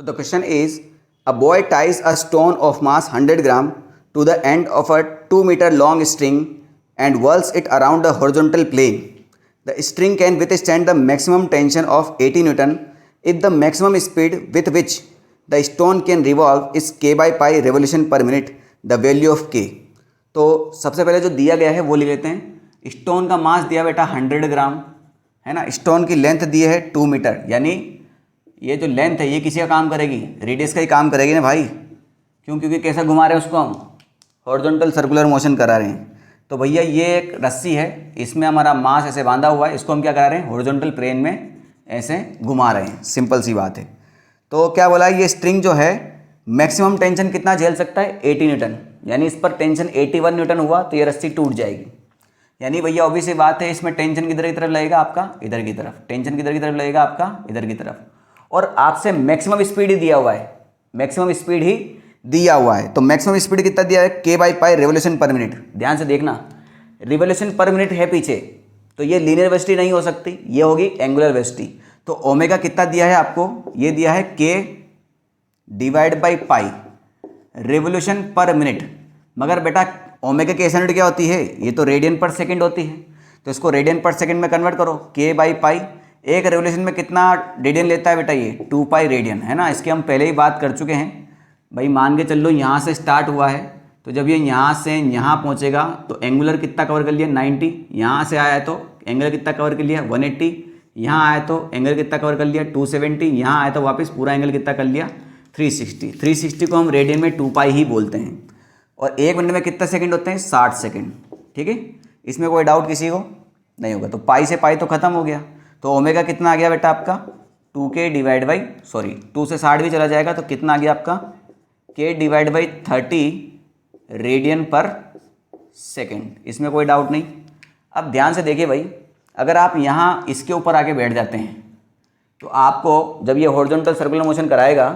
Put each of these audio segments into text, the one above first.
So the question is, a boy ties a stone of mass 100 gram to the end of a 2-meter long string and whirls it around the horizontal plane. The string can withstand the maximum tension of 80 Newton if the maximum speed with which the stone can revolve is k by pi revolution per minute, the value of k. तो सबसे पहले जो दिया गया है वो लिख लेते हैं। स्टोन का मास दिया बेटा 100 ग्राम है ना। स्टोन की लेंथ दी है 2 मीटर, यानी ये जो लेंथ है ये किसी का काम करेगी, रेडियस का ही काम करेगी ना भाई। क्यों? क्योंकि कैसा घुमा रहे हैं उसको हम, हॉरिजॉन्टल सर्कुलर मोशन करा रहे हैं। तो भैया ये एक रस्सी है, इसमें हमारा मास ऐसे बांधा हुआ है, इसको हम क्या करा रहे हैं, हॉरिजॉन्टल प्लेन में ऐसे घुमा रहे हैं। सिंपल सी बात है। तो क्या बोला, ये स्ट्रिंग जो है मैक्सिमम टेंशन कितना झेल सकता है, 80 न्यूटन, यानी इस पर टेंशन 81 न्यूटन हुआ तो ये रस्सी टूट जाएगी। यानी भैया ऑब्वियस सी बात है, इसमें टेंशन किधर की तरफ लगेगा आपका, इधर की तरफ। टेंशन किधर की तरफ लगेगा आपका, इधर की तरफ। और आपसे मैक्सिमम स्पीड ही दिया हुआ है, मैक्सिमम स्पीड ही दिया हुआ है। तो मैक्सिमम स्पीड कितना दिया है, k बाई पाई रेवोल्यूशन पर मिनट। ध्यान से देखना, रिवोल्यूशन पर मिनट है पीछे, तो ये लीनियर वेलोसिटी नहीं हो सकती, ये होगी एंगुलर वेलोसिटी। तो ओमेगा कितना दिया है आपको, ये दिया है k divide by pi revolution पर मिनट। मगर बेटा ओमेगा की यूनिट क्या होती है, ये तो रेडियन पर सेकंड होती है। तो इसको रेडियन पर सेकंड में कन्वर्ट करो, k बाई पाई। एक रेवोल्यूशन में कितना रेडियन लेता है बेटा, ये 2 पाई रेडियन है ना। इसकी हम पहले ही बात कर चुके हैं भाई। मान के चल लो यहाँ से स्टार्ट हुआ है, तो जब ये यहाँ से यहाँ पहुँचेगा तो एंगुलर कितना कवर कर लिया, 90। यहाँ से आया है तो एंगुलर कितना कवर कर लिया, 180। यहाँ आया तो एंगल कितना कवर कर लिया, 270। यहाँ आया तो वापस पूरा एंगल कितना कर लिया, 360। 360 को हम रेडियन में 2 पाई ही बोलते हैं। और एक मिनट में कितने सेकंड होते हैं, 60 सेकंड। ठीक है, इसमें कोई डाउट किसी को नहीं होगा। तो पाई से पाई तो खत्म हो गया। तो ओमेगा कितना आ गया बेटा आपका, 2k डिवाइड बाई 2 से 60 भी चला जाएगा तो कितना आ गया आपका, k डिवाइड बाई 30 रेडियन पर सेकेंड। इसमें कोई डाउट नहीं। अब ध्यान से देखिए भाई, अगर आप यहाँ इसके ऊपर आके बैठ जाते हैं तो आपको जब ये हॉरिजॉन्टल सर्कुलर मोशन कराएगा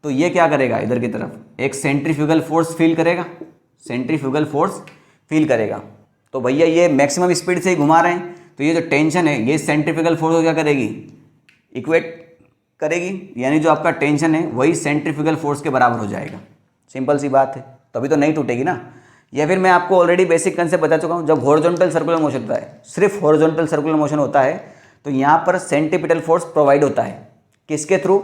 तो ये क्या करेगा, इधर की तरफ एक सेंट्रीफ्यूगल फोर्स फील करेगा, सेंट्रीफ्यूगल फोर्स फील करेगा। तो भैया ये मैक्सिमम स्पीड से ही घुमा रहे हैं, तो ये जो टेंशन है ये सेंट्रीफ्यूगल फोर्स को क्या करेगी, इक्वेट करेगी। यानी जो आपका टेंशन है वही सेंट्रीफ्यूगल फोर्स के बराबर हो जाएगा। सिंपल सी बात है, तभी तो नहीं टूटेगी ना। या फिर मैं आपको ऑलरेडी बेसिक कंसेप्ट बता चुका हूँ, जब हॉरिजॉन्टल सर्कुलर मोशन होता है, सिर्फ हॉरिजॉन्टल सर्कुलर मोशन होता है, तो यहाँ पर सेंट्रीपिटल फोर्स प्रोवाइड होता है। किसके थ्रू,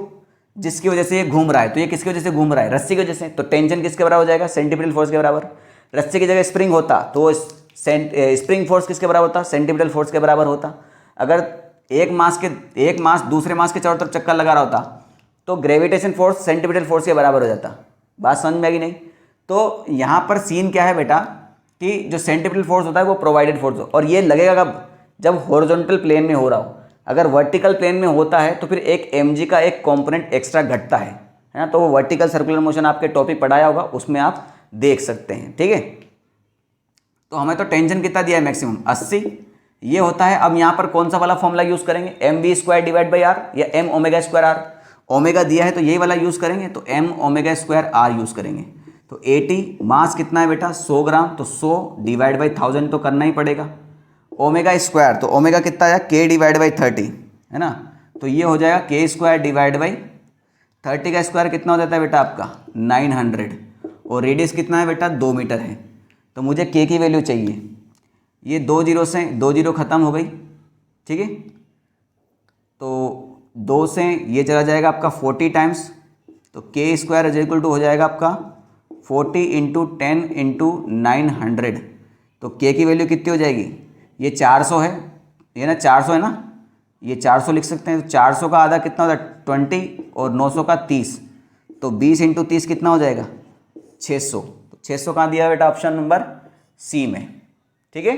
जिसकी वजह से ये घूम रहा है। तो ये किसकी वजह से घूम रहा है, रस्सी की वजह से। तो टेंशन किसके बराबर हो जाएगा, सेंट्रीपिटल फोर्स के बराबर। रस्सी की जगह स्प्रिंग होता तो स्प्रिंग फोर्स किसके बराबर होता, सेंट्रीपिटल फोर्स के बराबर होता। अगर एक मास दूसरे मास के चारों तरफ चक्कर लगा रहा होता तो ग्रेविटेशन फोर्स सेंट्रीपिटल फोर्स के बराबर हो जाता। बात समझ में आएगी नहीं। तो यहाँ पर सीन क्या है बेटा, कि जो सेंट्रीपिटल फोर्स होता है वो प्रोवाइडेड फोर्स हो, और ये लगेगा कब, जब हॉरिजॉन्टल प्लेन में हो रहा हो। अगर वर्टिकल प्लेन में होता है तो फिर एक mg का एक कंपोनेंट एक्स्ट्रा घटता है ना। तो वो वर्टिकल सर्कुलर मोशन आपके टॉपिक पढ़ाया होगा, उसमें आप देख सकते हैं। ठीक है, तो हमें तो टेंशन कितना दिया है, मैक्सिमम 80 ये होता है। अब यहाँ पर कौन सा वाला फॉर्मूला यूज़ करेंगे, mv square divide by r या m omega square r. Omega दिया है तो यही वाला यूज़ करेंगे, तो m omega square r use करेंगे। तो 80 मास कितना है बेटा, 100 ग्राम, तो 100 डिवाइड बाई 1000 तो करना ही पड़ेगा। ओमेगा स्क्वायर, तो ओमेगा कितना आया, k डिवाइड बाई 30 है ना। तो ये हो जाएगा k स्क्वायर डिवाइड बाई 30 का स्क्वायर कितना हो जाता है बेटा आपका 900। और रेडियस कितना है बेटा, 2 मीटर है। तो मुझे k की वैल्यू चाहिए। ये 2 जीरो से 2 जीरो ख़त्म हो गई। ठीक है, तो 2 से ये चला जाएगा आपका 40 टाइम्स, तो k square is equal to हो जाएगा आपका 40 इंटू 10 इंटू 900। तो k की वैल्यू कितनी हो जाएगी, ये 400 है, ये ना 400 है ना, ये 400 लिख सकते हैं। तो 400 का आधा कितना होता है, 20, और 900 का 30, तो 20 इंटू 30 कितना हो जाएगा, 600। तो 600 कहाँ दिया है बेटा, ऑप्शन नंबर सी में। ठीक है।